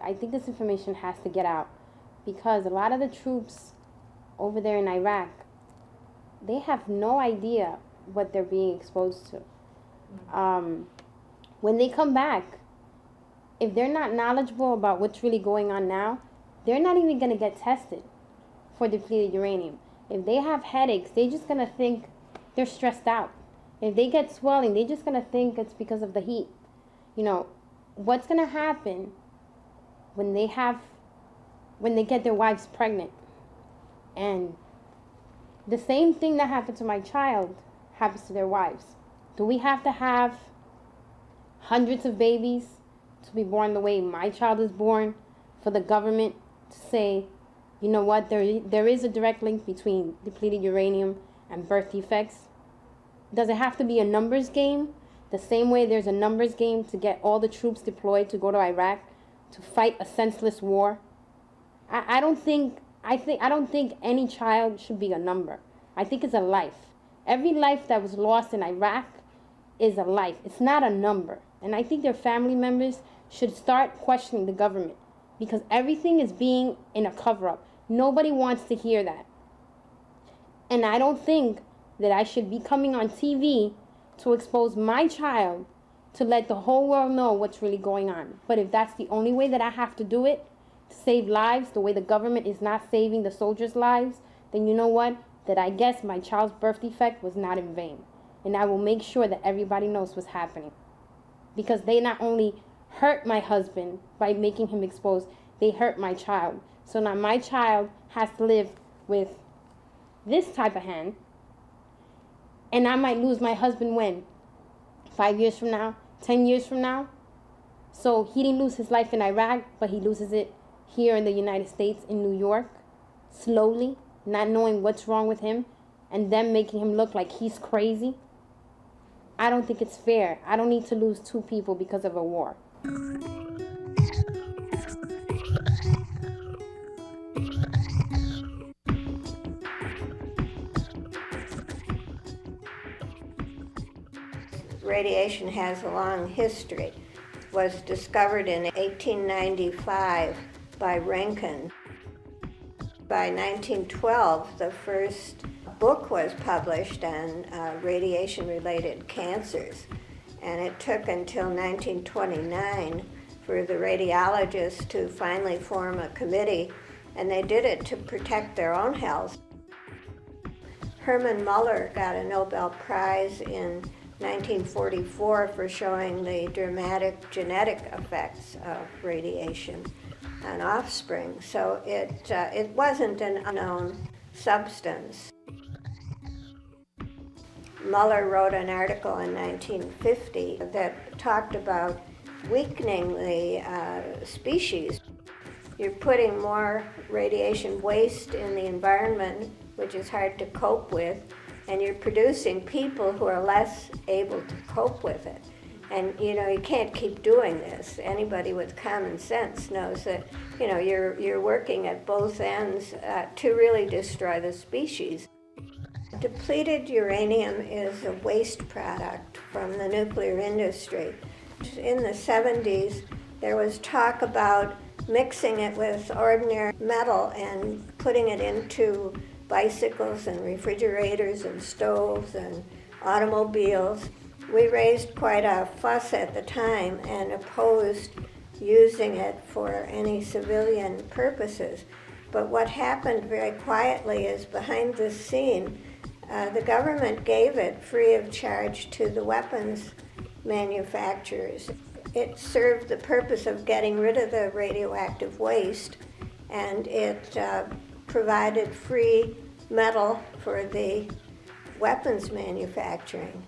I think this information has to get out because a lot of the troops over there in Iraq, they have no idea what they're being exposed to. When they come back, if they're not knowledgeable about what's really going on now, they're not even going to get tested for depleted uranium. If they have headaches, they're just going to think they're stressed out. If they get swelling, they're just going to think it's because of the heat. You know, what's going to happen when they get their wives pregnant? And the same thing that happened to my child happens to their wives. Do we have to have hundreds of babies to be born the way my child is born for the government to say, you know what, there is a direct link between depleted uranium and birth defects? Does it have to be a numbers game? The same way there's a numbers game to get all the troops deployed to go to Iraq to fight a senseless war? I don't think any child should be a number. I think it's a life. Every life that was lost in Iraq is a life. It's not a number. And I think their family members should start questioning the government because everything is being in a cover-up. Nobody wants to hear that. And I don't think that I should be coming on TV to expose my child to let the whole world know what's really going on. But if that's the only way that I have to do it, to save lives, the way the government is not saving the soldiers' lives, then you know what? That I guess my child's birth defect was not in vain. And I will make sure that everybody knows what's happening. Because they not only hurt my husband by making him exposed, they hurt my child. So now my child has to live with this type of hand. And I might lose my husband when? 5 years from now? 10 years from now? So he didn't lose his life in Iraq, but he loses it here in the United States, in New York, slowly, not knowing what's wrong with him, and them making him look like he's crazy. I don't think it's fair. I don't need to lose two people because of a war. Radiation has a long history. It was discovered in 1895 by Roentgen. By 1912, the first book was published on radiation-related cancers, and it took until 1929 for the radiologists to finally form a committee, and they did it to protect their own health. Hermann Muller got a Nobel Prize in 1944 for showing the dramatic genetic effects of radiation on offspring. So it wasn't an unknown substance. Muller wrote an article in 1950 that talked about weakening the species. You're putting more radiation waste in the environment, which is hard to cope with, and you're producing people who are less able to cope with it. And you can't keep doing this. Anybody with common sense knows that you're working at both ends to really destroy the species. Depleted uranium is a waste product from the nuclear industry. In the 70s, there was talk about mixing it with ordinary metal and putting it into bicycles and refrigerators and stoves and automobiles. We raised quite a fuss at the time and opposed using it for any civilian purposes. But what happened very quietly is behind the scene, the government gave it free of charge to the weapons manufacturers. It served the purpose of getting rid of the radioactive waste, and it provided free metal for the weapons manufacturing.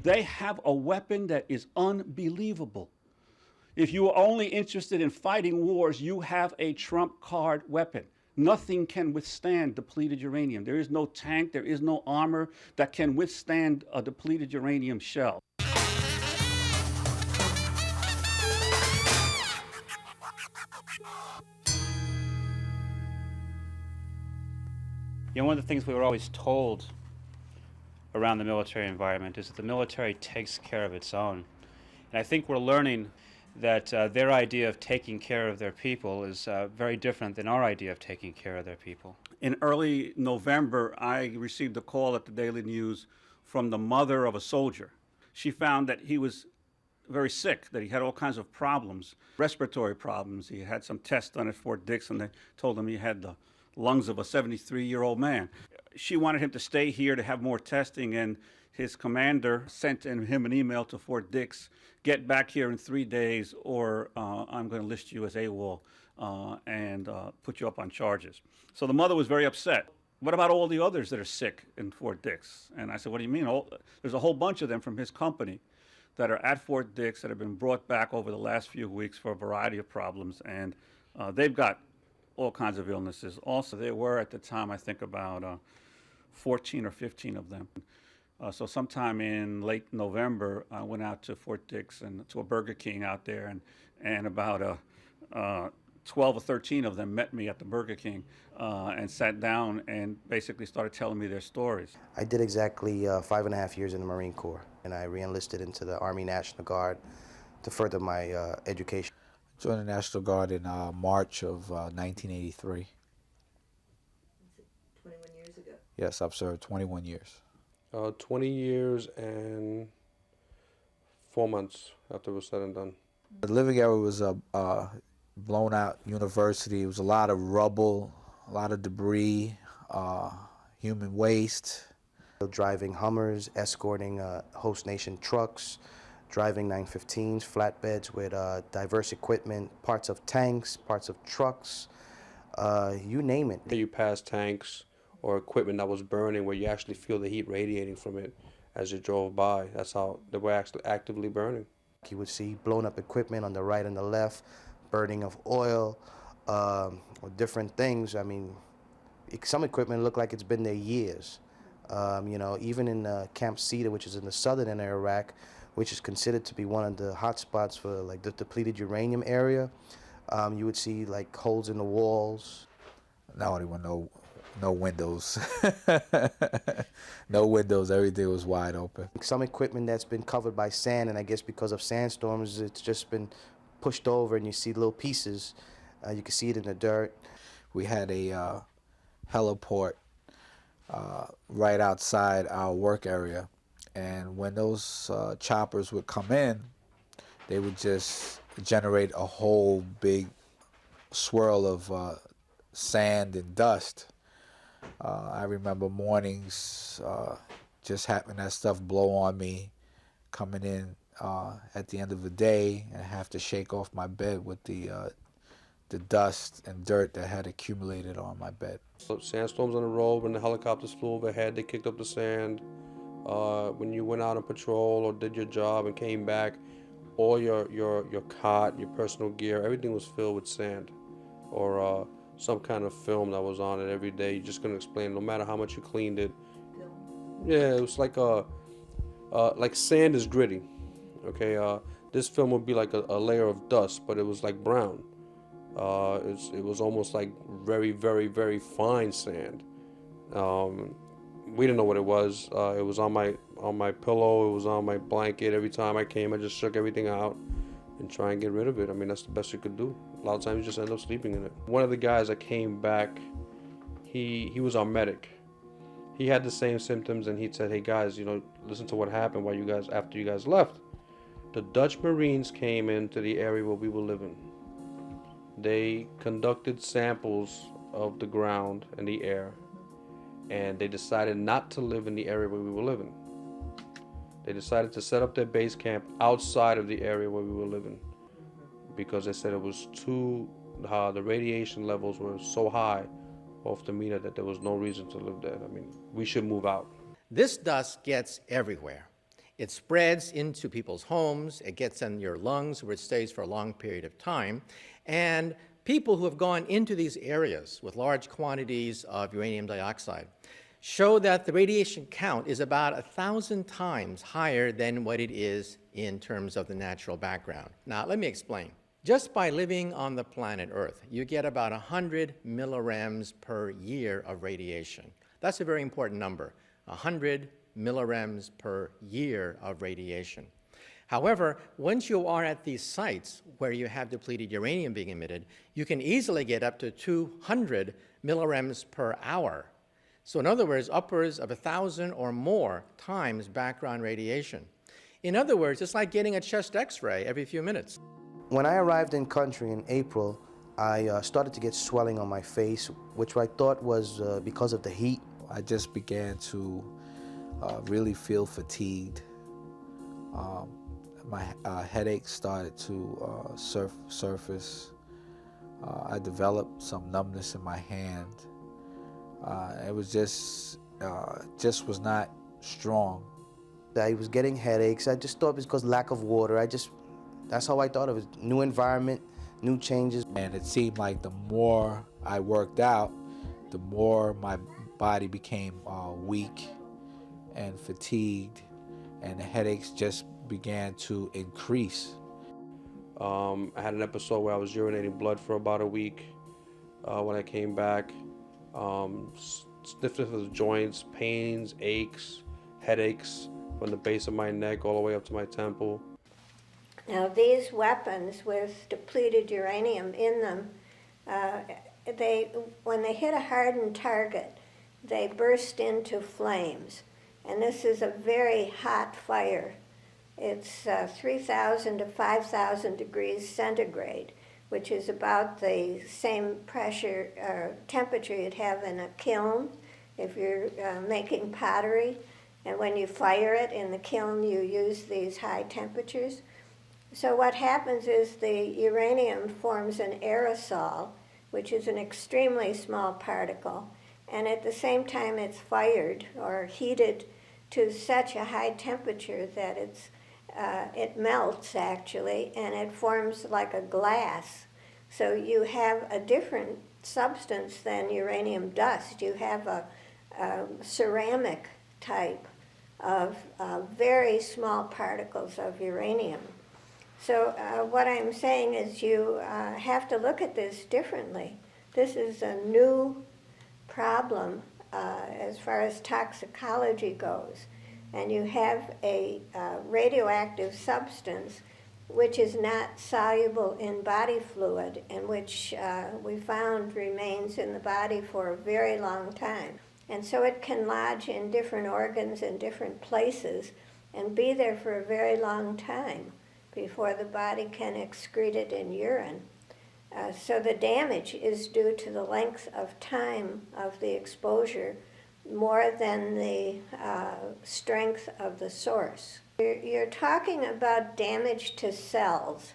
They have a weapon that is unbelievable. If you are only interested in fighting wars, you have a trump card weapon. Nothing can withstand depleted uranium. There is no tank, there is no armor that can withstand a depleted uranium shell. You know, one of the things we were always told around the military environment is that the military takes care of its own. And I think we're learning that their idea of taking care of their people is very different than our idea of taking care of their people. In early November, I received a call at the Daily News from the mother of a soldier. She found that he was very sick, that he had all kinds of problems, respiratory problems. He had some tests done at Fort Dix, and they told him he had the lungs of a 73-year-old man. She wanted him to stay here to have more testing, and his commander sent him an email to Fort Dix, get back here in 3 days or I'm going to list you as AWOL and put you up on charges. So the mother was very upset. What about all the others that are sick in Fort Dix? And I said, what do you mean? There's a whole bunch of them from his company that are at Fort Dix that have been brought back over the last few weeks for a variety of problems, and they've got all kinds of illnesses. Also, there were at the time, I think, about 14 or 15 of them. So sometime in late November, I went out to Fort Dix and to a Burger King out there, and about 12 or 13 of them met me at the Burger King and sat down and basically started telling me their stories. I did exactly 5.5 years in the Marine Corps, and I re-enlisted into the Army National Guard to further my education. Joined the National Guard in March of 1983. 21 years ago. Yes, I've served 21 years. 20 years and 4 months after it was said and done. The living area was a blown out university. It was a lot of rubble, a lot of debris, human waste. Driving Hummers, escorting host nation trucks, driving 915s, flatbeds with diverse equipment, parts of tanks, parts of trucks, you name it. You pass tanks or equipment that was burning where you actually feel the heat radiating from it as you drove by. That's how they were actually actively burning. You would see blown up equipment on the right and the left, burning of oil, or different things. I mean, some equipment looked like it's been there years. You know, even in Camp Cedar, which is in the southern end of Iraq, which is considered to be one of the hot spots for like the depleted uranium area, you would see like holes in the walls. Now there were no windows. No windows, everything was wide open. Some equipment that's been covered by sand, and I guess because of sandstorms, it's just been pushed over and you see little pieces. You can see it in the dirt. We had a heliport right outside our work area, and when those choppers would come in, they would just generate a whole big swirl of sand and dust. I remember mornings just having that stuff blow on me, coming in at the end of the day, and have to shake off my bed with the dust and dirt that had accumulated on my bed. So sandstorms on the road, when the helicopters flew overhead, they kicked up the sand. When you went out on patrol or did your job and came back, all your cot, your personal gear, everything was filled with sand or some kind of film that was on it every day. You just couldn't explain, no matter how much you cleaned it. Yeah, it was like sand is gritty. Okay, this film would be like a layer of dust, but it was like brown. It was almost like very, very, very fine sand. We didn't know what it was. It was on my pillow. It was on my blanket. Every time I came, I just shook everything out and try and get rid of it. I mean, that's the best you could do. A lot of times you just end up sleeping in it. One of the guys that came back, he was our medic. He had the same symptoms, and he said, "Hey guys, you know, listen to what happened after you guys left. The Dutch Marines came into the area where we were living. They conducted samples of the ground and the air, and they decided not to live in the area where we were living. They decided to set up their base camp outside of the area where we were living because they said it was the radiation levels were so high off the meter that there was no reason to live there. I mean, we should move out." This dust gets everywhere. It spreads into people's homes, it gets in your lungs where it stays for a long period of time, and People who have gone into these areas with large quantities of uranium dioxide show that the radiation count is about 1,000 times higher than what it is in terms of the natural background. Now, let me explain. Just by living on the planet Earth, you get about 100 millirems per year of radiation. That's a very important number, 100 millirems per year of radiation. However, once you are at these sites where you have depleted uranium being emitted, you can easily get up to 200 millirems per hour. So in other words, upwards of 1,000 or more times background radiation. In other words, it's like getting a chest x-ray every few minutes. When I arrived in country in April, I started to get swelling on my face, which I thought was because of the heat. I just began to really feel fatigued. My headache started to surface. I developed some numbness in my hand. It was just was not strong. I was getting headaches. I just thought it was because lack of water. That's how I thought of it. New environment, new changes. And it seemed like the more I worked out, the more my body became weak and fatigued, and the headaches just began to increase. I had an episode where I was urinating blood for about a week. When I came back, stiffness of the joints, pains, aches, headaches from the base of my neck all the way up to my temple. Now, these weapons with depleted uranium in them, when they hit a hardened target, they burst into flames. And this is a very hot fire. It's 3,000 to 5,000 degrees centigrade, which is about the same pressure, temperature you'd have in a kiln if you're making pottery. And when you fire it in the kiln, you use these high temperatures. So what happens is the uranium forms an aerosol, which is an extremely small particle, and at the same time it's fired or heated to such a high temperature that it melts actually, and it forms like a glass. So you have a different substance than uranium dust. You have a ceramic type of very small particles of uranium. So what I'm saying is you have to look at this differently. This is a new problem as far as toxicology goes. And you have a radioactive substance which is not soluble in body fluid and which we found remains in the body for a very long time. And so it can lodge in different organs in different places and be there for a very long time before the body can excrete it in urine. So the damage is due to the length of time of the exposure more than the strength of the source. You're talking about damage to cells,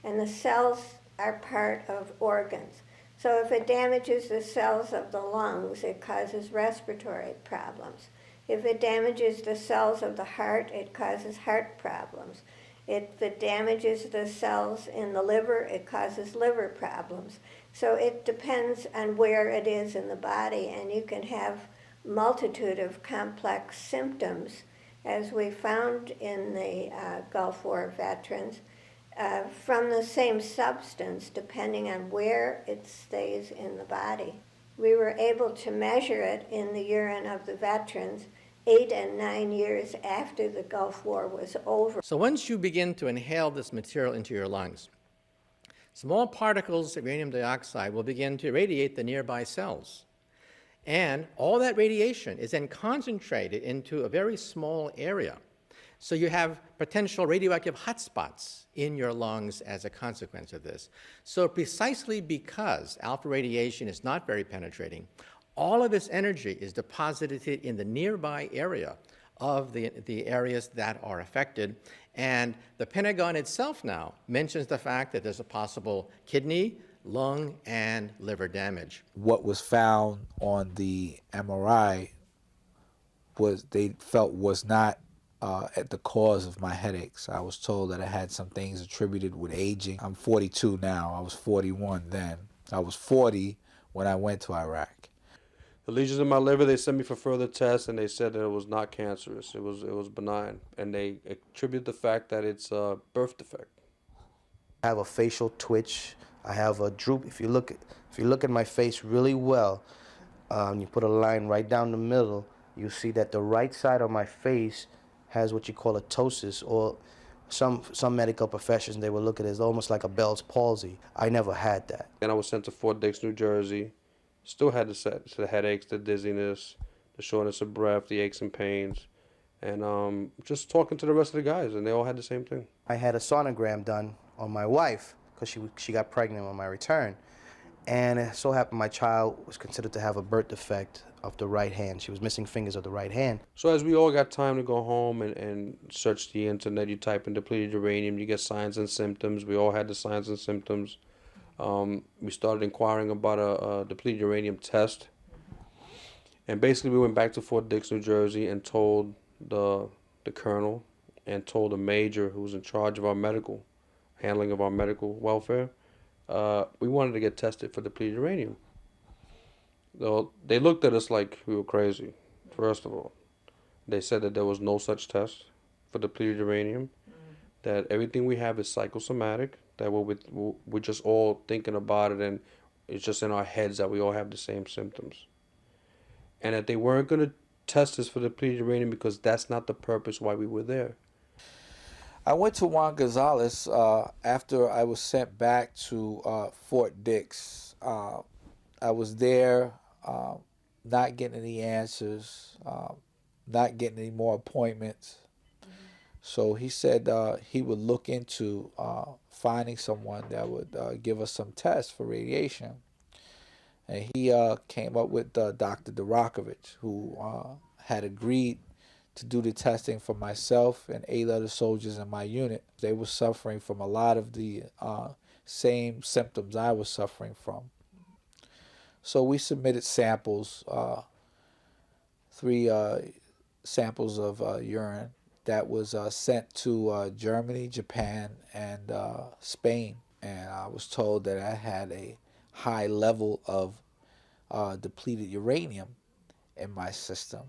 and the cells are part of organs. So if it damages the cells of the lungs, it causes respiratory problems. If it damages the cells of the heart, it causes heart problems. If it damages the cells in the liver, it causes liver problems. So it depends on where it is in the body, and you can have multitude of complex symptoms, as we found in the Gulf War veterans, from the same substance, depending on where it stays in the body. We were able to measure it in the urine of the veterans 8 and 9 years after the Gulf War was over. So once you begin to inhale this material into your lungs, small particles of uranium dioxide will begin to irradiate the nearby cells. And all that radiation is then concentrated into a very small area. So you have potential radioactive hotspots in your lungs as a consequence of this. So precisely because alpha radiation is not very penetrating, all of this energy is deposited in the nearby area of the areas that are affected. And the Pentagon itself now mentions the fact that there's a possible kidney, lung, and liver damage. What was found on the MRI they felt was not at the cause of my headaches. I was told that I had some things attributed with aging. I'm 42 now. I was 41 then. I was 40 when I went to Iraq. The lesions in my liver, they sent me for further tests, and they said that it was not cancerous. It was benign, and they attribute the fact that it's a birth defect. I have a facial twitch. I have a droop. If you look at my face really well, you put a line right down the middle, you see that the right side of my face has what you call a ptosis, or some medical professions, they will look at it as almost like a Bell's palsy. I never had that. And I was sent to Fort Dix, New Jersey. Still had the headaches, the dizziness, the shortness of breath, the aches and pains. And just talking to the rest of the guys, and they all had the same thing. I had a sonogram done on my wife because she got pregnant on my return. And it so happened my child was considered to have a birth defect of the right hand. She was missing fingers of the right hand. So as we all got time to go home and search the internet, you type in depleted uranium, you get signs and symptoms. We all had the signs and symptoms. We started inquiring about a depleted uranium test. And basically we went back to Fort Dix, New Jersey, and told the colonel and told the major who was in charge of our handling of our medical welfare, we wanted to get tested for depleted uranium. Though they looked at us like we were crazy, first of all. They said that there was no such test for depleted uranium, that everything we have is psychosomatic, that we're just all thinking about it and it's just in our heads that we all have the same symptoms. And that they weren't going to test us for depleted uranium because that's not the purpose why we were there. I went to Juan Gonzalez after I was sent back to Fort Dix. I was there not getting any answers, not getting any more appointments. So he said he would look into finding someone that would give us some tests for radiation. And he came up with Dr. Durakovich, who had agreed to do the testing for myself and 8 other soldiers in my unit. They were suffering from a lot of the same symptoms I was suffering from. So we submitted samples, 3 samples of urine that was sent to Germany, Japan, and Spain. And I was told that I had a high level of depleted uranium in my system.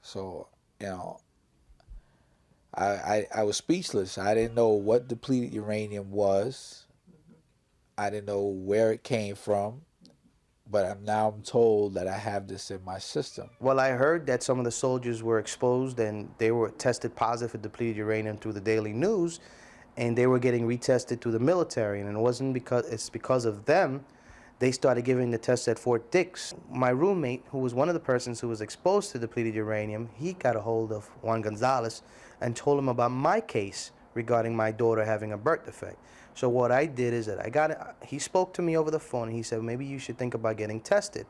So, you know, I was speechless. I didn't know what depleted uranium was. I didn't know where it came from. But now I'm told that I have this in my system. Well, I heard that some of the soldiers were exposed and they were tested positive for depleted uranium through the daily news, and they were getting retested through the military. And it's because of them they started giving the tests at Fort Dix. My roommate, who was one of the persons who was exposed to depleted uranium, he got a hold of Juan Gonzalez and told him about my case regarding my daughter having a birth defect. So what I did is that he spoke to me over the phone, and he said, maybe you should think about getting tested.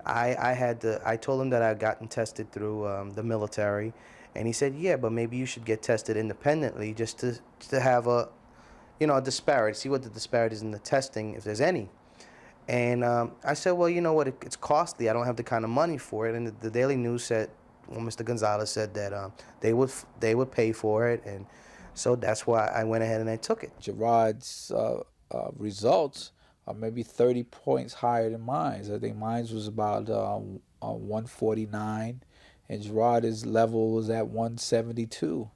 I told him that I had gotten tested through the military, and he said, yeah, but maybe you should get tested independently just to have a disparity, see what the disparity is in the testing, if there's any. And I said, well, you know what, it's costly. I don't have the kind of money for it. And the Daily News said, well, Mr. Gonzalez said that they would pay for it, and so that's why I went ahead and I took it. Gerard's results are maybe 30 points higher than mine. I think mine was about 149, and Gerard's level was at 172.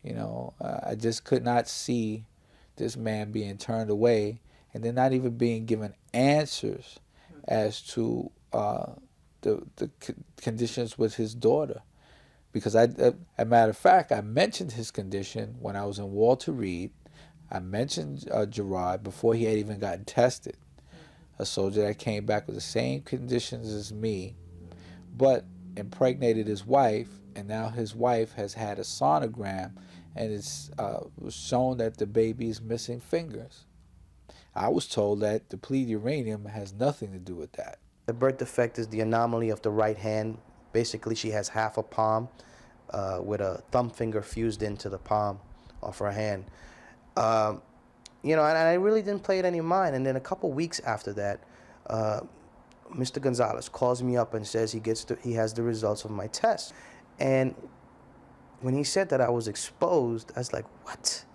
You know, I just could not see this man being turned away, and then not even being given answers as to the conditions with his daughter. Because as a matter of fact, I mentioned his condition when I was in Walter Reed. I mentioned Gerard before he had even gotten tested. A soldier that came back with the same conditions as me, but impregnated his wife, and now his wife has had a sonogram, and it's was shown that the baby is missing fingers. I was told that depleted uranium has nothing to do with that. The birth defect is the anomaly of the right hand. Basically, she has half a palm with a thumb finger fused into the palm of her hand. And I really didn't pay it any mind. And then a couple weeks after that, Mr. Gonzalez calls me up and says he has the results of my test. And when he said that I was exposed, I was like, what?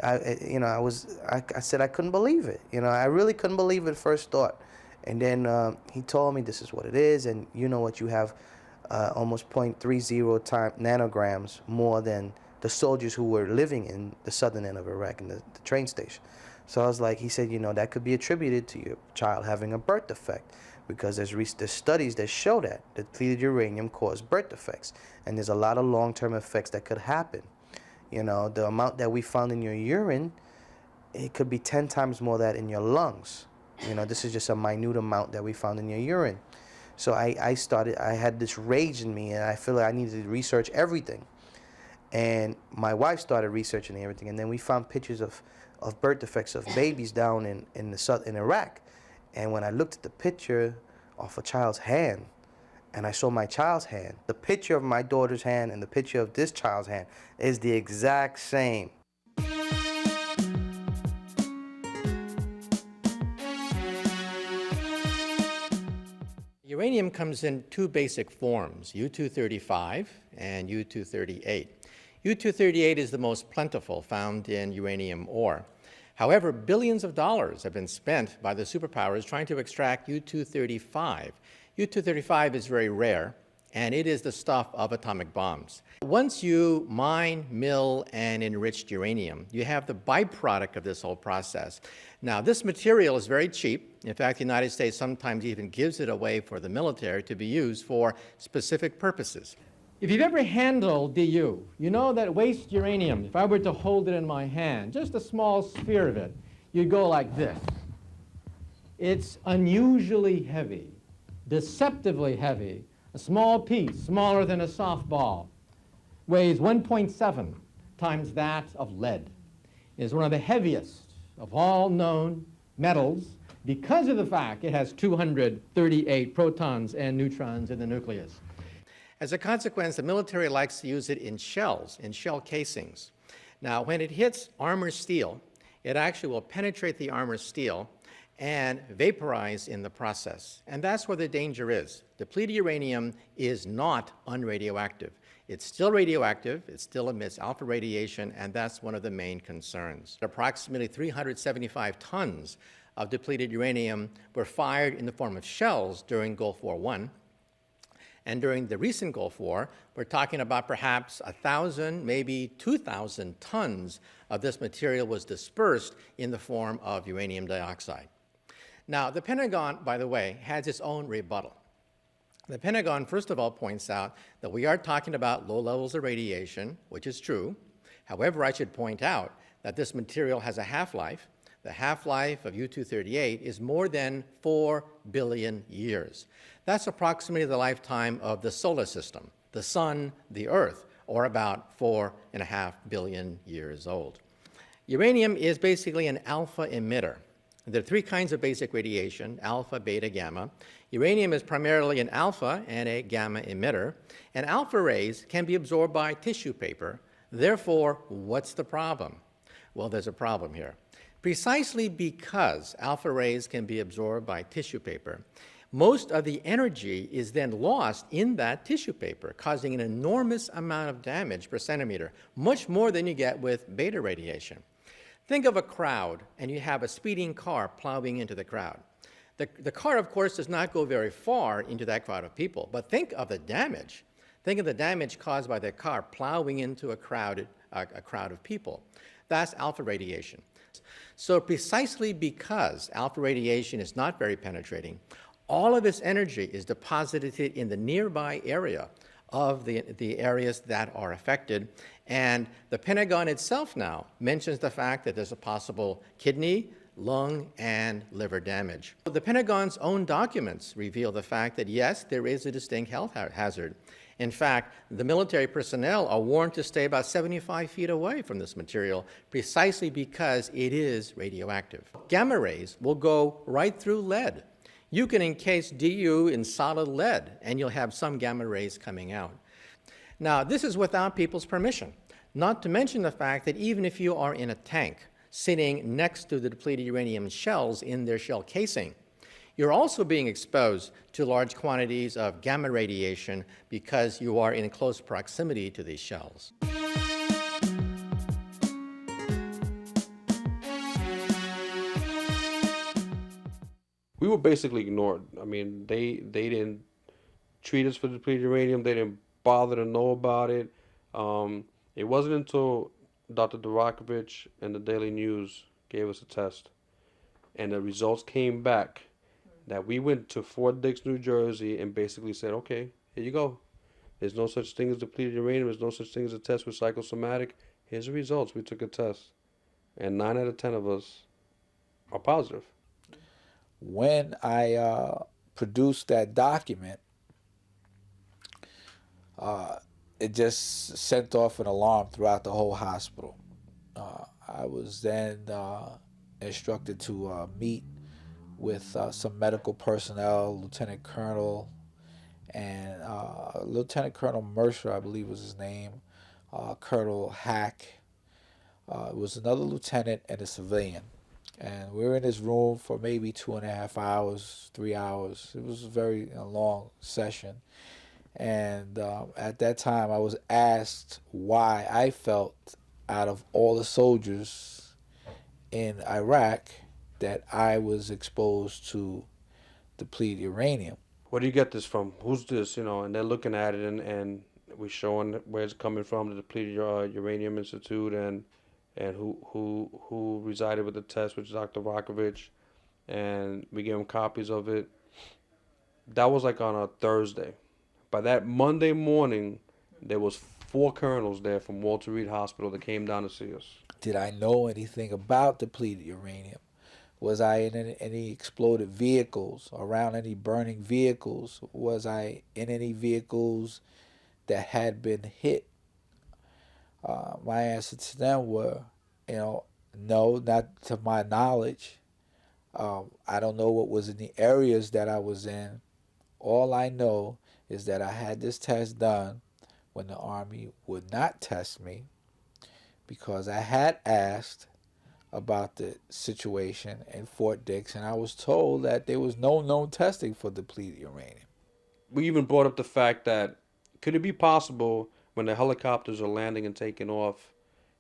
I said I couldn't believe it. I really couldn't believe it first thought. And then he told me this is what it is, and you know what, you have almost 0.30 nanograms more than the soldiers who were living in the southern end of Iraq in the train station. So I was like, he said, that could be attributed to your child having a birth defect, because there's studies that show that depleted uranium causes birth defects, and there's a lot of long-term effects that could happen. The amount that we found in your urine, it could be 10 times more that in your lungs. This is just a minute amount that we found in your urine. So I had this rage in me, and I feel like I needed to research everything. And my wife started researching everything, and then we found pictures of birth defects of babies down in Iraq. And when I looked at the picture of a child's hand, and I saw my child's hand, the picture of my daughter's hand and the picture of this child's hand is the exact same. Uranium comes in two basic forms, U-235 and U-238. U-238 is the most plentiful found in uranium ore. However, billions of dollars have been spent by the superpowers trying to extract U-235. U-235 is very rare, and it is the stuff of atomic bombs. Once you mine, mill, and enrich uranium, you have the byproduct of this whole process. Now, this material is very cheap. In fact, the United States sometimes even gives it away for the military to be used for specific purposes. If you've ever handled DU, you know that waste uranium, if I were to hold it in my hand, just a small sphere of it, you'd go like this. It's unusually heavy, deceptively heavy. A small piece, smaller than a softball, weighs 1.7 times that of lead. It is one of the heaviest of all known metals because of the fact it has 238 protons and neutrons in the nucleus. As a consequence, the military likes to use it in shells, in shell casings. Now, when it hits armor steel, it actually will penetrate the armor steel and vaporize in the process. And that's where the danger is. Depleted uranium is not unradioactive. It's still radioactive, it still emits alpha radiation, and that's one of the main concerns. Approximately 375 tons of depleted uranium were fired in the form of shells during Gulf War I. And during the recent Gulf War, we're talking about perhaps 1,000, maybe 2,000 tons of this material was dispersed in the form of uranium dioxide. Now, the Pentagon, by the way, has its own rebuttal. The Pentagon, first of all, points out that we are talking about low levels of radiation, which is true. However, I should point out that this material has a half-life. The half-life of U-238 is more than 4 billion years. That's approximately the lifetime of the solar system, the sun, the earth, or about 4.5 billion years old. Uranium is basically an alpha emitter. There are three kinds of basic radiation, alpha, beta, gamma. Uranium is primarily an alpha and a gamma emitter, and alpha rays can be absorbed by tissue paper. Therefore, what's the problem? Well, there's a problem here. Precisely because alpha rays can be absorbed by tissue paper, most of the energy is then lost in that tissue paper, causing an enormous amount of damage per centimeter, much more than you get with beta radiation. Think of a crowd, and you have a speeding car plowing into the crowd. The car, of course, does not go very far into that crowd of people, but think of the damage. Think of the damage caused by the car plowing into a crowd of people. That's alpha radiation. So precisely because alpha radiation is not very penetrating, all of its energy is deposited in the nearby area of the areas that are affected. And the Pentagon itself now mentions the fact that there's a possible kidney, lung, and liver damage. The Pentagon's own documents reveal the fact that, yes, there is a distinct health hazard. In fact, the military personnel are warned to stay about 75 feet away from this material precisely because it is radioactive. Gamma rays will go right through lead. You can encase DU in solid lead, and you'll have some gamma rays coming out. Now, this is without people's permission, not to mention the fact that even if you are in a tank sitting next to the depleted uranium shells in their shell casing, you're also being exposed to large quantities of gamma radiation because you are in close proximity to these shells. we were basically ignored. I mean, they didn't treat us for depleted uranium. They didn't bother to know about it. It wasn't until Dr. Durakovich and the Daily News gave us a test, and the results came back, that we went to Fort Dix, New Jersey, and basically said, okay, here you go. There's no such thing as depleted uranium. There's no such thing as a test with psychosomatic. Here's the results. We took a test, and 9 out of 10 of us are positive. When I produced that document, it just sent off an alarm throughout the whole hospital. I was then instructed to meet with some medical personnel, Lieutenant Colonel and Lieutenant Colonel Mercer, I believe was his name, Colonel Hack. It was another lieutenant and a civilian. And we were in this room for maybe 2.5 hours, 3 hours. It was a very long session. And at that time, I was asked why I felt, out of all the soldiers in Iraq, that I was exposed to depleted uranium. Where do you get this from? Who's this? And they're looking at it, and we're showing where it's coming from, the Depleted Uranium Institute, and who resided with the test, which is Dr. Rakovich, and we gave him copies of it. That was like on a Thursday. By that Monday morning, there was 4 colonels there from Walter Reed Hospital that came down to see us. Did I know anything about depleted uranium? Was I in any exploded vehicles, around any burning vehicles? Was I in any vehicles that had been hit? My answer to them were, no, not to my knowledge. I don't know what was in the areas that I was in. All I know is that I had this test done when the Army would not test me, because I had asked about the situation in Fort Dix, and I was told that there was no known testing for depleted uranium. We even brought up the fact that, could it be possible when the helicopters are landing and taking off,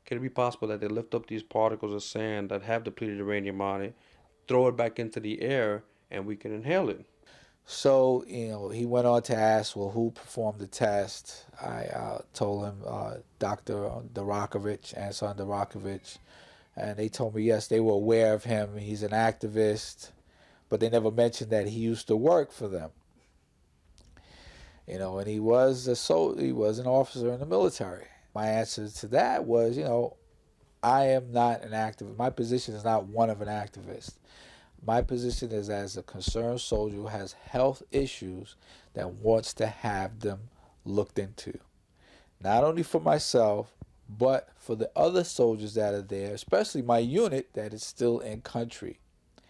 could it be possible that they lift up these particles of sand that have depleted uranium on it, throw it back into the air, and we can inhale it? So, he went on to ask, well, who performed the test? I told him Dr. Durakovich, Anson Durakovich, and they told me, yes, they were aware of him. He's an activist, but they never mentioned that he used to work for them. And he was he was an officer in the military. My answer to that was, I am not an activist. My position is not one of an activist. My position is as a concerned soldier who has health issues that wants to have them looked into. Not only for myself, but for the other soldiers that are there, especially my unit that is still in country.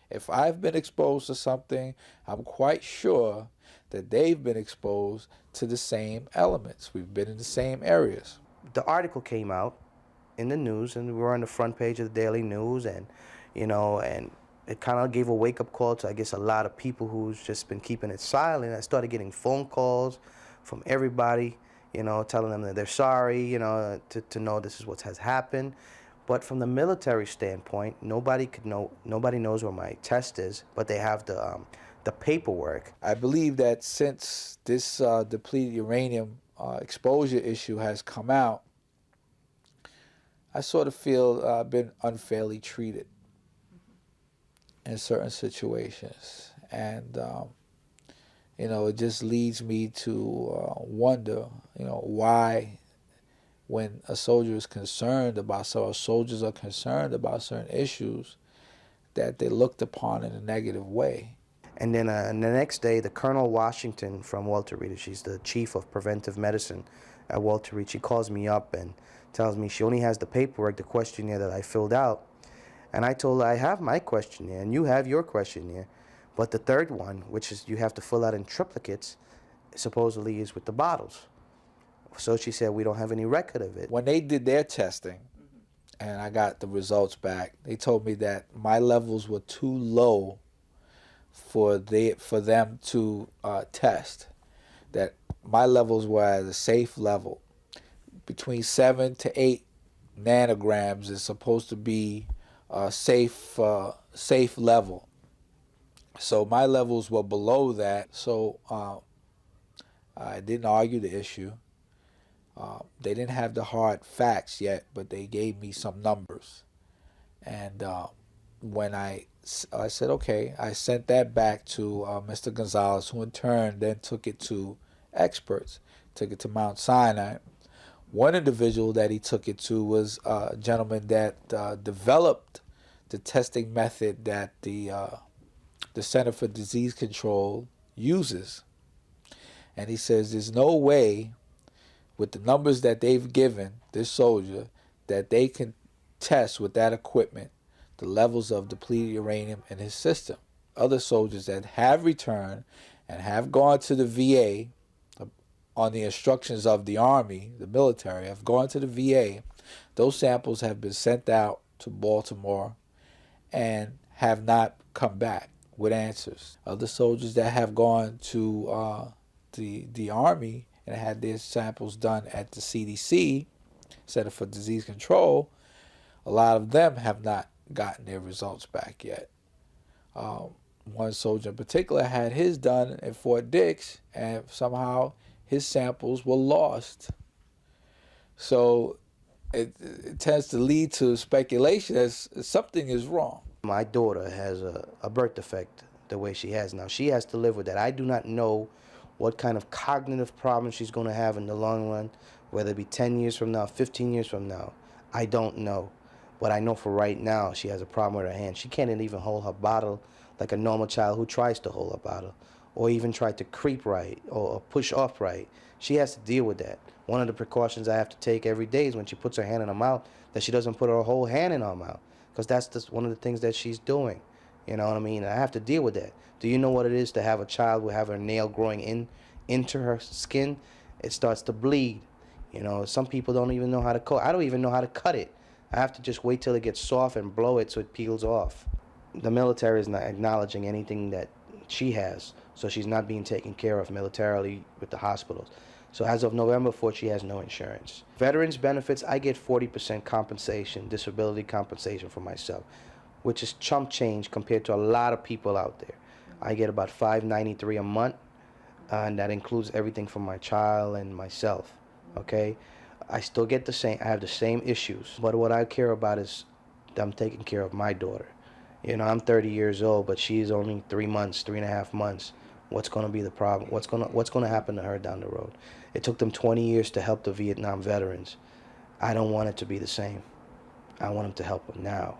If I've been exposed to something, I'm quite sure that they've been exposed to the same elements. We've been in the same areas. The article came out in the news, and we were on the front page of the Daily News, and it kind of gave a wake-up call to, I guess, a lot of people who's just been keeping it silent. I started getting phone calls from everybody, telling them that they're sorry, to know this is what has happened. But from the military standpoint, nobody knows where my test is, but they have the paperwork. I believe that since this depleted uranium exposure issue has come out, I sort of feel I've been unfairly treated in certain situations. And, it just leads me to wonder, why, when a soldier is concerned about, soldiers are concerned about certain issues, that they're looked upon in a negative way. And then the next day, the Colonel Washington from Walter Reed, she's the chief of preventive medicine at Walter Reed, she calls me up and tells me she only has the paperwork, the questionnaire that I filled out. And I told her, I have my questionnaire, and you have your questionnaire. But the third one, which is you have to fill out in triplicates, supposedly is with the bottles. So she said, we don't have any record of it. When they did their testing, and I got the results back, they told me that my levels were too low for them to test. That my levels were at a safe level. Between 7 to 8 nanograms is supposed to be a safe level. So my levels were below that. So I didn't argue the issue. They didn't have the hard facts yet, but they gave me some numbers. And when I said, okay, I sent that back to Mr. Gonzalez, who in turn then took it to experts, took it to Mount Sinai. One individual that he took it to was a gentleman that developed the testing method that the Center for Disease Control uses. And he says there's no way, with the numbers that they've given this soldier, that they can test with that equipment the levels of depleted uranium in his system. Other soldiers that have returned and have gone to the VA on the instructions of the Army, the military, have gone to the VA. Those samples have been sent out to Baltimore and have not come back with answers. Other soldiers that have gone to the Army and had their samples done at the CDC, Center for Disease Control, a lot of them have not gotten their results back yet. One soldier in particular had his done at Fort Dix, and somehow his samples were lost. So it tends to lead to speculation as something is wrong. My daughter has a birth defect the way she has now. She has to live with that. I do not know what kind of cognitive problems she's going to have in the long run, whether it be 10 years from now, 15 years from now. I don't know. But I know for right now she has a problem with her hand. She can't even hold her bottle like a normal child who tries to hold a bottle, or even try to creep right or push off right. She has to deal with that. One of the precautions I have to take every day is when she puts her hand in her mouth, that she doesn't put her whole hand in her mouth, because that's just one of the things that she's doing. You know what I mean? I have to deal with that. Do you know what it is to have a child who have her nail growing into her skin? It starts to bleed. You know, some people don't even know how to cut. I don't even know how to cut it. I have to just wait till it gets soft and blow it so it peels off. The military is not acknowledging anything that she has, so she's not being taken care of militarily with the hospitals. So as of November 4th, she has no insurance. Veterans benefits, I get 40% compensation, disability compensation for myself, which is chump change compared to a lot of people out there. I get about $593 a month, and that includes everything from my child and myself, okay? I still get the same, I have the same issues, but what I care about is I'm taking care of my daughter. You know, I'm 30 years old, but she's only 3 months, 3.5 months. What's going to be the problem? What's going to happen to her down the road? It took them 20 years to help the Vietnam veterans. I don't want it to be the same. I want them to help them now.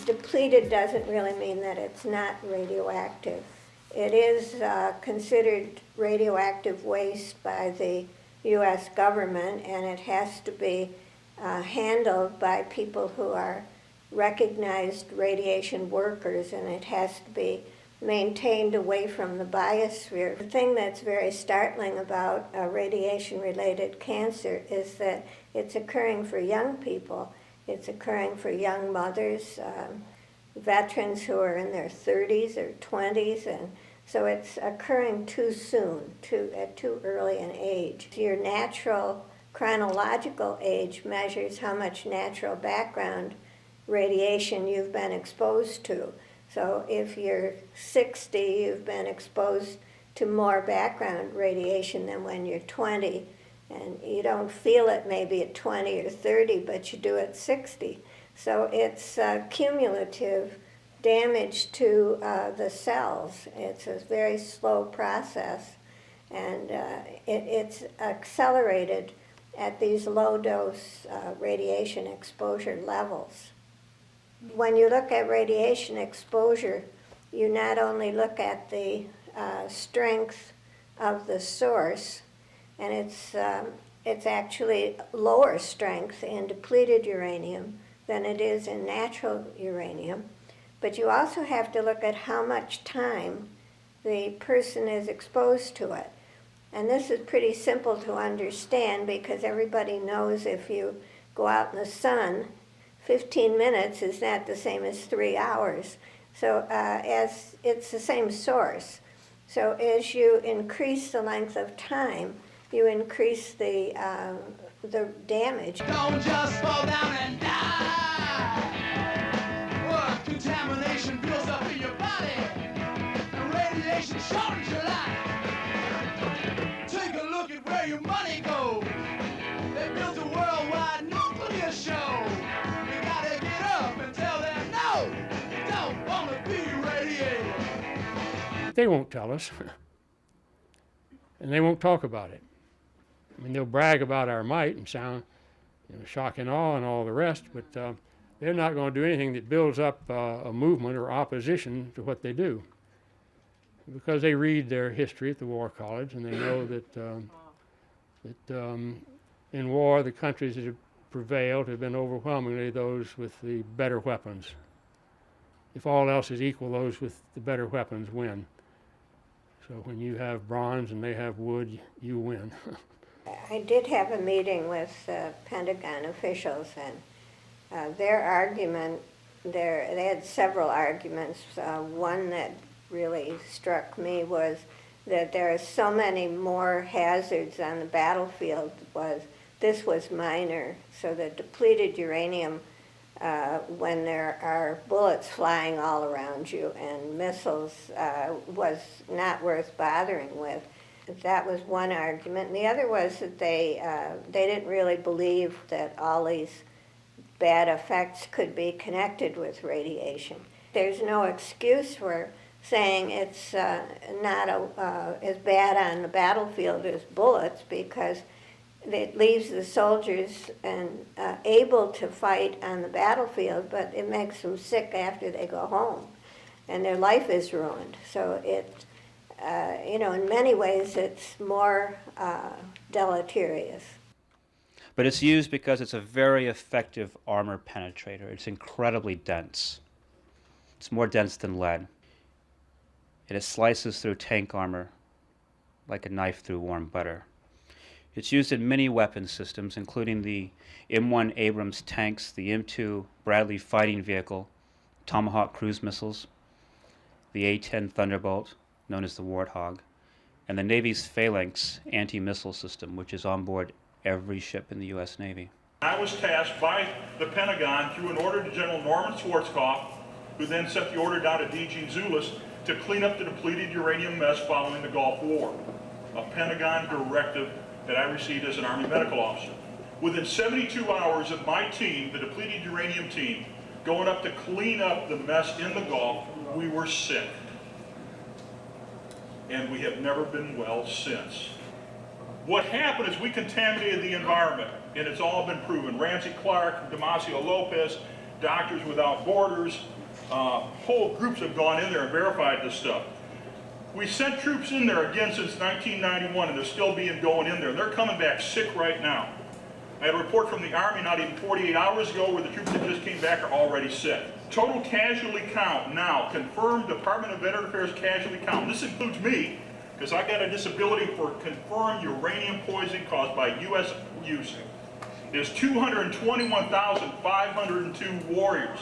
Depleted doesn't really mean that it's not radioactive. It is considered radioactive waste by the U.S. government, and it has to be handled by people who are recognized radiation workers, and it has to be maintained away from the biosphere. The thing that's very startling about radiation-related cancer is that it's occurring for young people. It's occurring for young mothers, veterans who are in their 30s or 20s, and so it's occurring too soon, at too early an age. Your natural chronological age measures how much natural background radiation you've been exposed to. So if you're 60, you've been exposed to more background radiation than when you're 20. And you don't feel it maybe at 20 or 30, but you do at 60. So it's cumulative damage to the cells. It's a very slow process, and it's accelerated at these low-dose radiation exposure levels. When you look at radiation exposure, you not only look at the strength of the source, and it's actually lower strength in depleted uranium than it is in natural uranium. But you also have to look at how much time the person is exposed to it. And this is pretty simple to understand, because everybody knows if you go out in the sun, 15 minutes is not the same as 3 hours. So as it's the same source. So as you increase the length of time, you increase the the damage. Don't just fall down and die. What contamination builds up in your body, and radiation shortens your life. Take a look at where your money goes. They built a worldwide nuclear show. You gotta get up and tell them no, you don't wanna be irradiated. They won't tell us, and they won't talk about it. I mean, they'll brag about our might and sound, shock and awe and all the rest, but they're not going to do anything that builds up a movement or opposition to what they do, because they read their history at the War College and they know that in war the countries that have prevailed have been overwhelmingly those with the better weapons. If all else is equal, those with the better weapons win. So when you have bronze and they have wood, you win. I did have a meeting with Pentagon officials, and their argument, they had several arguments. One that really struck me was that there are so many more hazards on the battlefield. This was minor, so the depleted uranium, when there are bullets flying all around you and missiles, was not worth bothering with. That was one argument. And the other was that they didn't really believe that all these bad effects could be connected with radiation. There's no excuse for saying it's not as bad on the battlefield as bullets, because it leaves the soldiers able to fight on the battlefield, but it makes them sick after they go home, and their life is ruined. So in many ways, it's more deleterious. But it's used because it's a very effective armor penetrator. It's incredibly dense. It's more dense than lead. And it slices through tank armor like a knife through warm butter. It's used in many weapon systems, including the M1 Abrams tanks, the M2 Bradley fighting vehicle, Tomahawk cruise missiles, the A-10 Thunderbolt, known as the Warthog, and the Navy's Phalanx anti-missile system, which is on board every ship in the U.S. Navy. I was tasked by the Pentagon through an order to General Norman Schwarzkopf, who then sent the order down to D.G. Zulus to clean up the depleted uranium mess following the Gulf War, a Pentagon directive that I received as an Army medical officer. Within 72 hours of my team, the depleted uranium team, going up to clean up the mess in the Gulf, we were sick. And we have never been well since. What happened is we contaminated the environment, and it's all been proven. Ramsey Clark, Damasio Lopez, Doctors Without Borders, whole groups have gone in there and verified this stuff. We sent troops in there again since 1991, and they're still going in there. They're coming back sick right now. I had a report from the Army not even 48 hours ago where the troops that just came back are already sick. Total casualty count now, confirmed Department of Veteran Affairs casualty count, and this includes me, because I got a disability for confirmed uranium poisoning caused by U.S. use, is 221,502 warriors.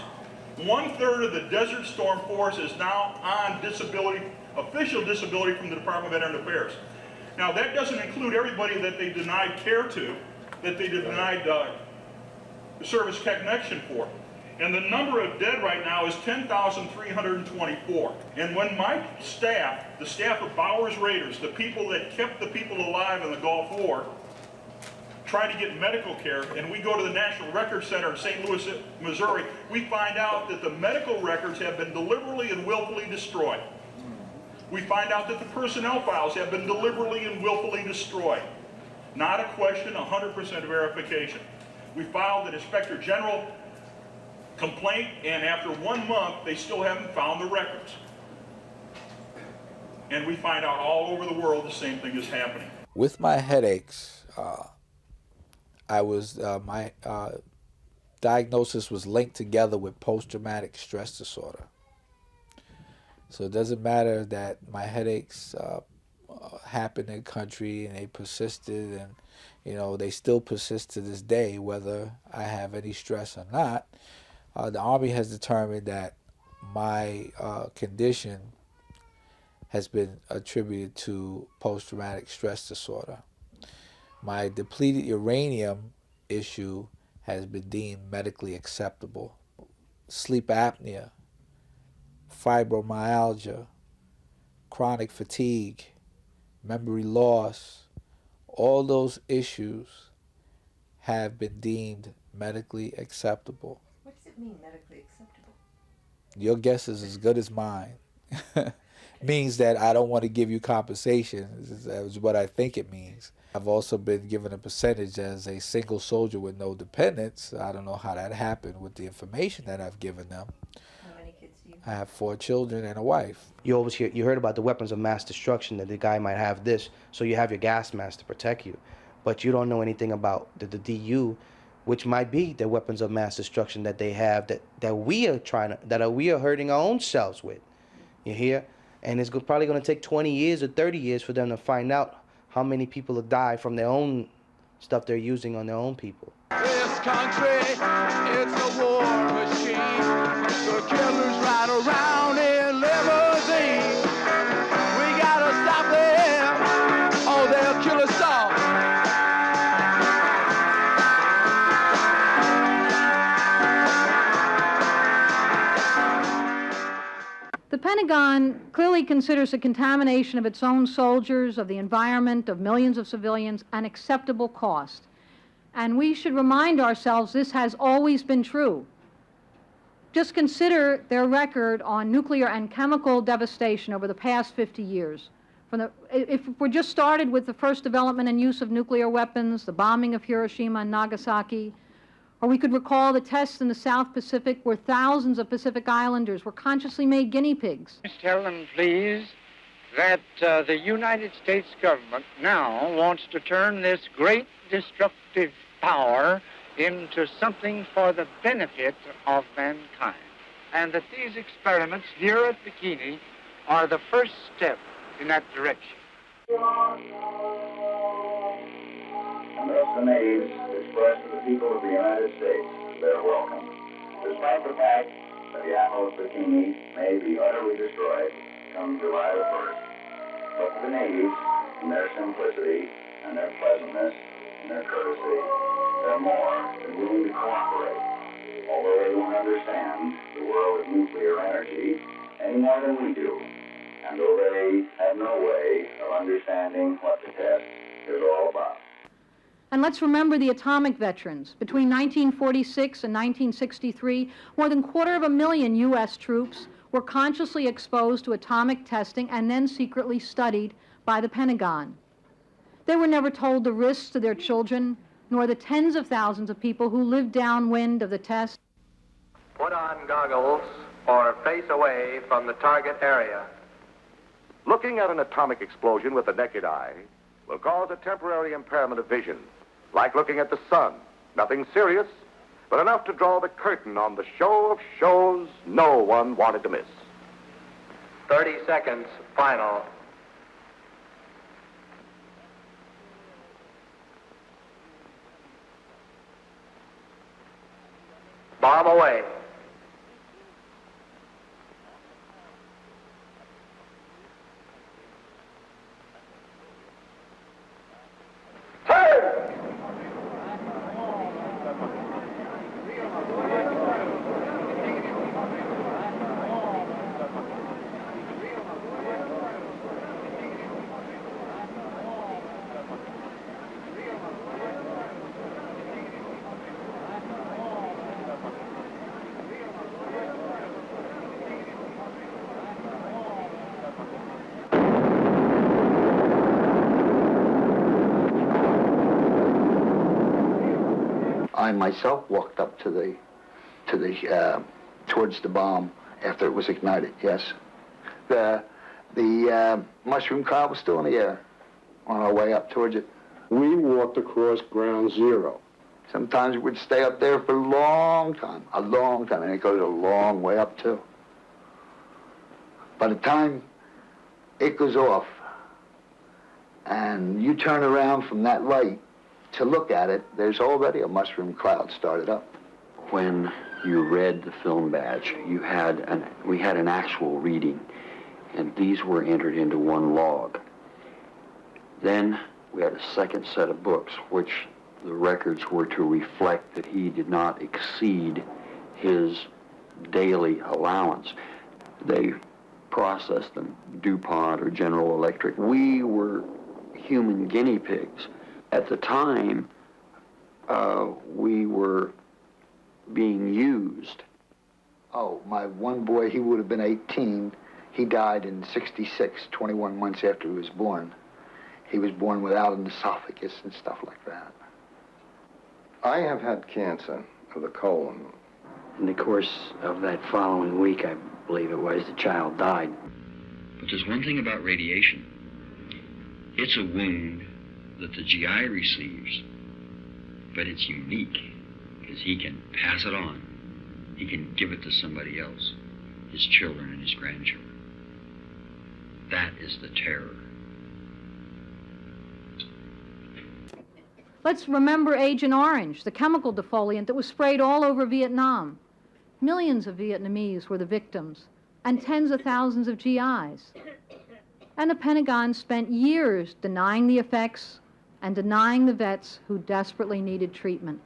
1/3 of the Desert Storm Force is now on disability, official disability from the Department of Veteran Affairs. Now that doesn't include everybody that they denied care to, that they denied service connection for. And the number of dead right now is 10,324. And when my staff, the staff of Bowers Raiders, the people that kept the people alive in the Gulf War, try to get medical care, and we go to the National Records Center in St. Louis, Missouri, we find out that the medical records have been deliberately and willfully destroyed. We find out that the personnel files have been deliberately and willfully destroyed. Not a question, 100% verification. We filed an Inspector General complaint, and after 1 month, they still haven't found the records. And we find out all over the world the same thing is happening. With my headaches, my diagnosis was linked together with post-traumatic stress disorder. So it doesn't matter that my headaches happened in the country and they persisted, and they still persist to this day, whether I have any stress or not. The Army has determined that my condition has been attributed to post-traumatic stress disorder. My depleted uranium issue has been deemed medically acceptable. Sleep apnea, fibromyalgia, chronic fatigue, memory loss, all those issues have been deemed medically acceptable. What does it mean, medically acceptable? Your guess is as good as mine. Means that I don't want to give you compensation, is what I think it means. I've also been given a percentage as a single soldier with no dependents. I don't know how that happened with the information that I've given them. How many kids do you I have 4 children and a wife. You always you heard about the weapons of mass destruction, that the guy might have this, so you have your gas mask to protect you. But you don't know anything about the DU, which might be the weapons of mass destruction that they have, that we are hurting our own selves with. You hear? And it's probably going to take 20 years or 30 years for them to find out how many people have died from their own stuff they're using on their own people. This country, it's a war machine. The killers ride around in limousines. We gotta stop them, or they'll kill us all. The Pentagon clearly considers the contamination of its own soldiers, of the environment, of millions of civilians, an acceptable cost. And we should remind ourselves this has always been true. Just consider their record on nuclear and chemical devastation over the past 50 years. If we're just started with the first development and use of nuclear weapons, the bombing of Hiroshima and Nagasaki, or we could recall the tests in the South Pacific where thousands of Pacific Islanders were consciously made guinea pigs. Tell them, please, that the United States government now wants to turn this great destructive power into something for the benefit of mankind. And that these experiments here at Bikini are the first step in that direction. And thus the needs expressed to the people of the United States, they're welcome. Despite the fact that the atoll of Bikini may be utterly destroyed come July the 1st. But the natives, in their simplicity and their pleasantness and their courtesy, they're more than willing to cooperate. Although they don't understand the world of nuclear energy any more than we do, and though they have no way of understanding what the test is all about. And let's remember the atomic veterans. Between 1946 and 1963, more than 250,000 U.S. troops were consciously exposed to atomic testing and then secretly studied by the Pentagon. They were never told the risks to their children, nor the tens of thousands of people who lived downwind of the test. Put on goggles or face away from the target area. Looking at an atomic explosion with the naked eye will cause a temporary impairment of vision, like looking at the sun. Nothing serious, but enough to draw the curtain on the show of shows no one wanted to miss. 30 seconds, final. Bomb away. I myself walked up towards the bomb after it was ignited. Yes, the mushroom cloud was still in the air on our way up towards it. We walked across ground zero. Sometimes we'd stay up there for a long time, and it goes a long way up too. By the time it goes off and you turn around from that light to look at it, there's already a mushroom cloud started up. When you read the film badge, we had an actual reading, and these were entered into one log. Then We had a second set of books, which the records were to reflect that he did not exceed his daily allowance. They processed them, DuPont or General Electric. We were human guinea pigs. At the time, we were being used. Oh, my one boy, he would have been 18. He died in '66, 21 months after he was born. He was born without an esophagus and stuff like that. I have had cancer of the colon. In the course of that following week, I believe it was, the child died. But there's one thing about radiation. It's a wound that the GI receives, but it's unique because he can pass it on. He can give it to somebody else, his children and his grandchildren. That is the terror. Let's remember Agent Orange, the chemical defoliant that was sprayed all over Vietnam. Millions of Vietnamese were the victims, and tens of thousands of GIs. And the Pentagon spent years denying the effects and denying the vets who desperately needed treatment.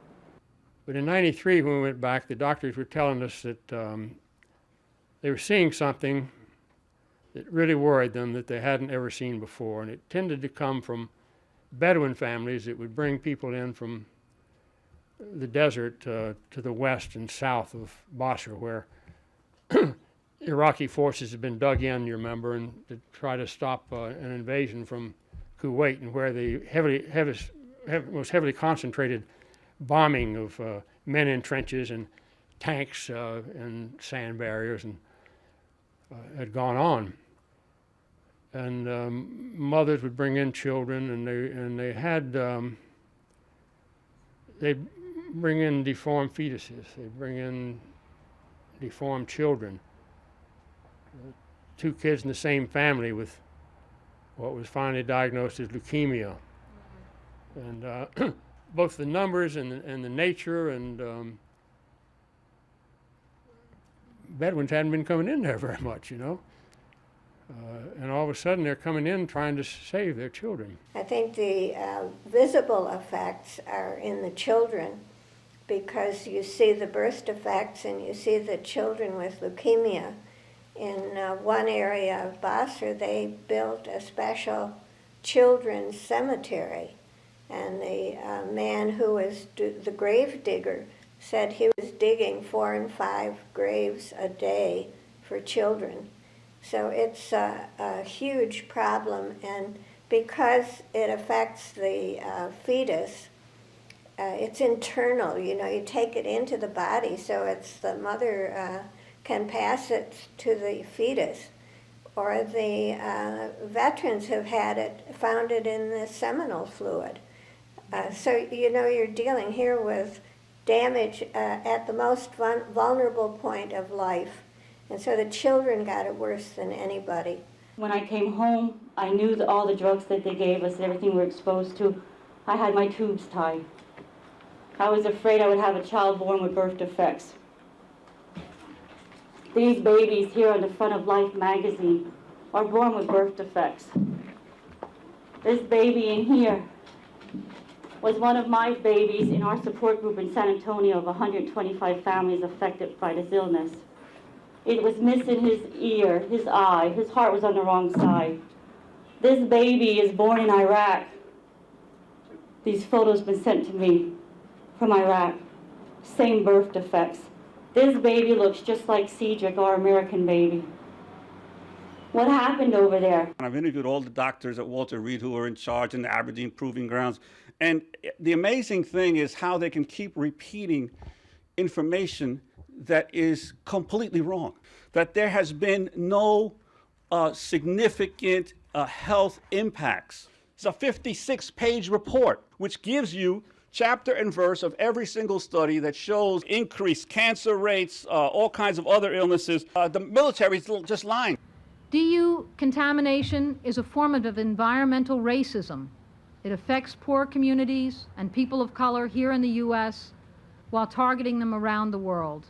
But in '93, when we went back, the doctors were telling us that they were seeing something that really worried them that they hadn't ever seen before. And it tended to come from Bedouin families that would bring people in from the desert to the west and south of Basra, where Iraqi forces had been dug in, you remember, and to try to stop an invasion from Kuwait, and where the most heavily concentrated bombing of men in trenches and tanks and sand barriers and had gone on. And mothers would bring in children, and they'd bring in deformed fetuses. They'd bring in deformed children. 2 kids in the same family with what was finally diagnosed as leukemia. And both the numbers and the nature and Bedouins hadn't been coming in there very much, you know. And all of a sudden they're coming in trying to save their children. I think the visible effects are in the children, because you see the birth defects and you see the children with leukemia. In one area of Basra, they built a special children's cemetery. And the man who was the grave digger said he was digging 4 and 5 graves a day for children. So it's a huge problem, and because it affects the fetus, it's internal. You know, you take it into the body, so it's the mother can pass it to the fetus. Or the veterans have had it, found it in the seminal fluid. So, you know, you're dealing here with damage at the most vulnerable point of life. And so the children got it worse than anybody. When I came home, I knew that all the drugs that they gave us, everything we were exposed to, I had my tubes tied. I was afraid I would have a child born with birth defects. These babies here on the front of Life magazine are born with birth defects. This baby in here was one of my babies in our support group in San Antonio of 125 families affected by this illness. It was missing his ear, his eye, his heart was on the wrong side. This baby is born in Iraq. These photos been sent to me from Iraq. Same birth defects. This baby looks just like Cedric, our American baby. What happened over there? I've interviewed all the doctors at Walter Reed who are in charge in the Aberdeen Proving Grounds. And the amazing thing is how they can keep repeating information that is completely wrong. That there has been no significant health impacts. It's a 56-page report, which gives you chapter and verse of every single study that shows increased cancer rates, all kinds of other illnesses. The military is just lying. DU contamination is a form of environmental racism. It affects poor communities and people of color here in the U.S. while targeting them around the world.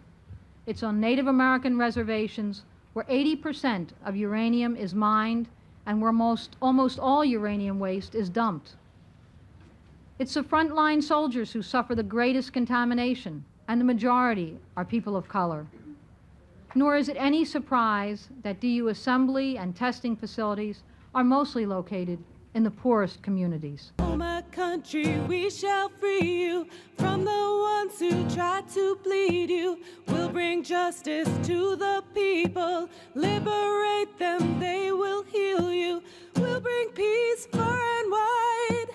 It's on Native American reservations where 80% of uranium is mined and where almost all uranium waste is dumped. It's the frontline soldiers who suffer the greatest contamination, and the majority are people of color. Nor is it any surprise that DU assembly and testing facilities are mostly located in the poorest communities. Oh, my country, we shall free you from the ones who try to bleed you. We'll bring justice to the people, liberate them, they will heal you. We'll bring peace far and wide.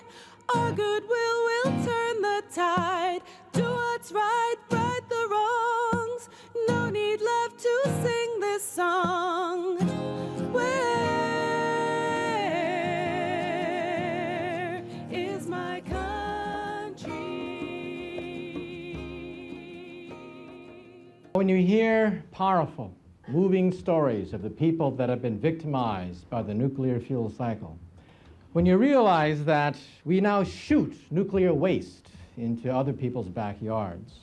Our goodwill will turn the tide. Do what's right, right the wrongs. No need left to sing this song. Where is my country? When you hear powerful, moving stories of the people that have been victimized by the nuclear fuel cycle, when you realize that we now shoot nuclear waste into other people's backyards,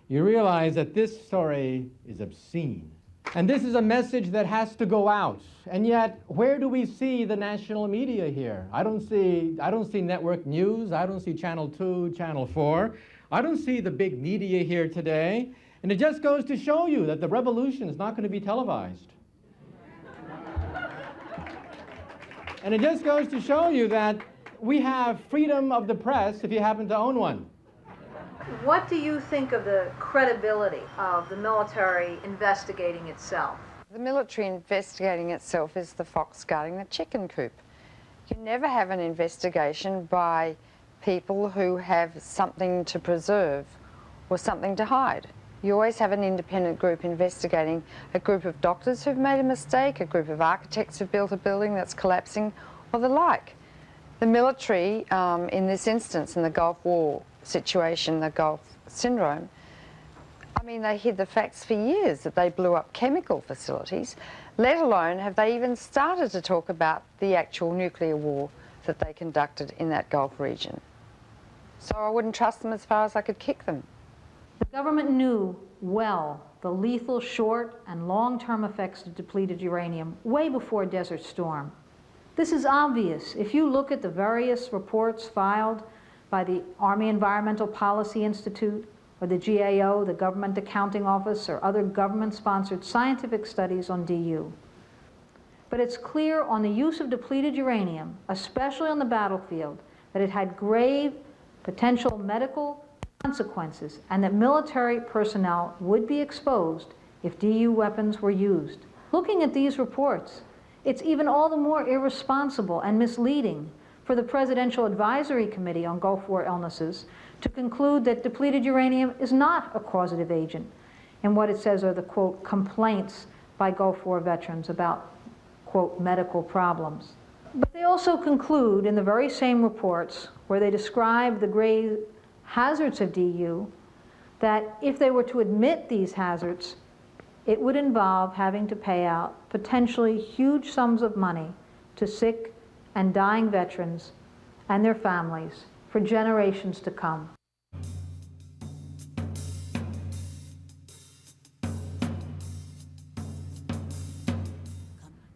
you realize that this story is obscene. And this is a message that has to go out. And yet, where do we see the national media here? I don't see network news. I don't see Channel 2, Channel 4. I don't see the big media here today. And it just goes to show you that the revolution is not going to be televised. And it just goes to show you that we have freedom of the press if you happen to own one. What do you think of the credibility of the military investigating itself? The military investigating itself is the fox guarding the chicken coop. You never have an investigation by people who have something to preserve or something to hide. You always have an independent group investigating, a group of doctors who've made a mistake, a group of architects who've built a building that's collapsing, or the like. The military, in this instance, in the Gulf War situation, the Gulf Syndrome, I mean, they hid the facts for years that they blew up chemical facilities, let alone have they even started to talk about the actual nuclear war that they conducted in that Gulf region. So I wouldn't trust them as far as I could kick them. The government knew well the lethal short and long-term effects of depleted uranium way before Desert Storm. This is obvious if you look at the various reports filed by the Army Environmental Policy Institute or the GAO, the Government Accounting Office, or other government-sponsored scientific studies on DU. But it's clear on the use of depleted uranium, especially on the battlefield, that it had grave potential medical consequences and that military personnel would be exposed if DU weapons were used. Looking at these reports, it's even all the more irresponsible and misleading for the Presidential Advisory Committee on Gulf War Illnesses to conclude that depleted uranium is not a causative agent in what it says are the, quote, complaints by Gulf War veterans about, quote, medical problems. But they also conclude in the very same reports where they describe the grave hazards of DU that if they were to admit these hazards, it would involve having to pay out potentially huge sums of money to sick and dying veterans and their families for generations to come.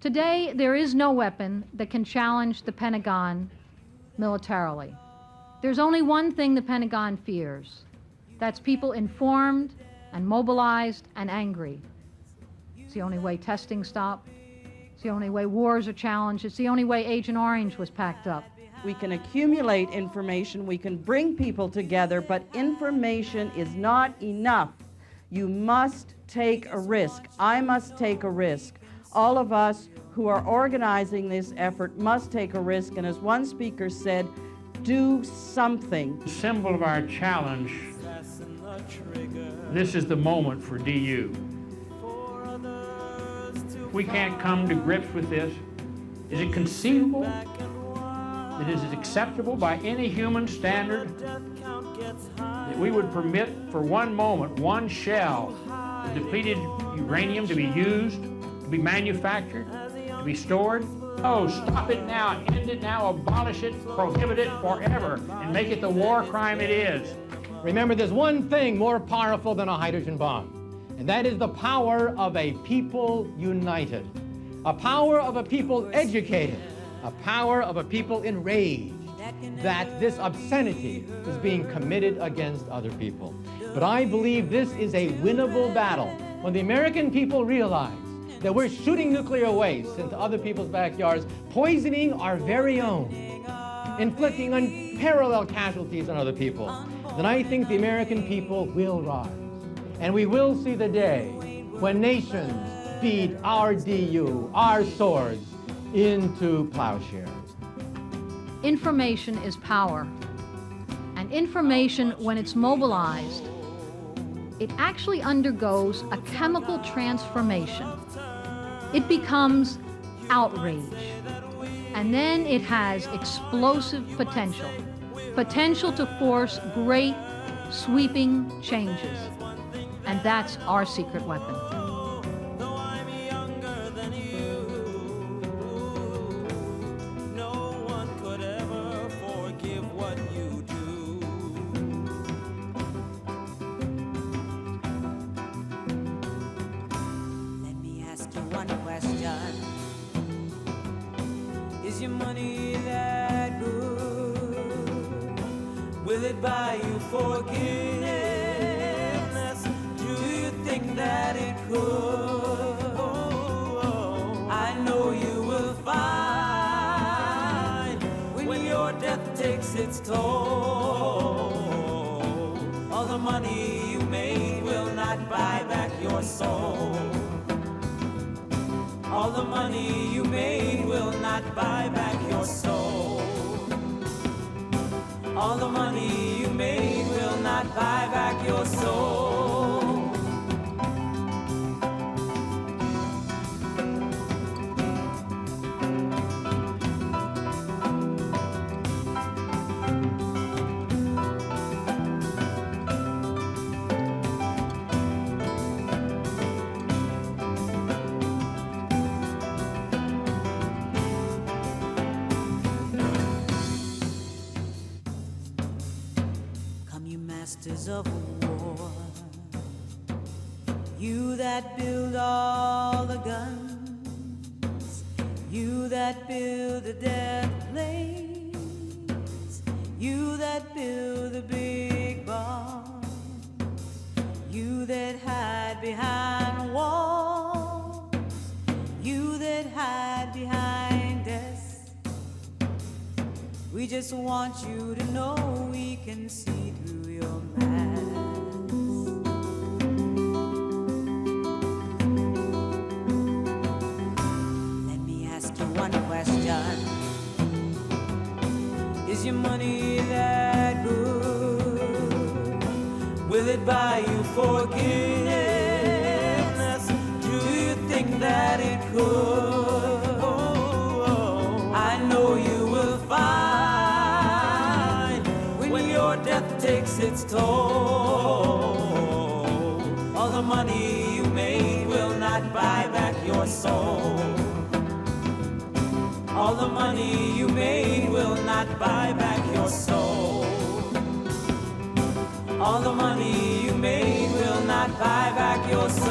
Today, there is no weapon that can challenge the Pentagon militarily. There's only one thing the Pentagon fears. That's people informed and mobilized and angry. It's the only way testing stopped. It's the only way wars are challenged. It's the only way Agent Orange was packed up. We can accumulate information, we can bring people together, but information is not enough. You must take a risk. I must take a risk. All of us who are organizing this effort must take a risk, and as one speaker said, do something. The symbol of our challenge, this is the moment for DU. We can't come to grips with this. Is it conceivable that it is acceptable by any human standard that we would permit for one moment, one shell of depleted uranium to be used, to be manufactured, to be stored? Oh, stop it now, end it now, abolish it, prohibit it forever, and make it the war crime it is. Remember, there's one thing more powerful than a hydrogen bomb, and that is the power of a people united, a power of a people educated, a power of a people enraged, that this obscenity is being committed against other people. But I believe this is a winnable battle. When the American people realize that we're shooting nuclear waste into other people's backyards, poisoning our very own, inflicting unparalleled casualties on other people, then I think the American people will rise. And we will see the day when nations feed our DU, our swords, into plowshares. Information is power. And information, when it's mobilized, it actually undergoes a chemical transformation. It becomes outrage. And then it has explosive potential. Potential to force great, sweeping changes. And that's our secret weapon. Is your money that good? Will it buy you forgiveness? Do you think that it could? I know you will find when your death takes its toll, all the money you made will not buy back your soul. All the money you made will not buy back your soul. All the money you made will not buy back your soul. Masters of war, you that build all the guns, you that build the death planes, you that build the big bombs, you that hide behind walls, you that hide behind desks. We just want you to know we can see through your mask. Let me ask you one question. Is your money that good? Will it buy you forgiveness? Do you think that it could? I know you will find when your death takes its toll, all the money you made will not buy back your soul. All the money you made will not buy back your soul. All the money you made will not buy back your soul.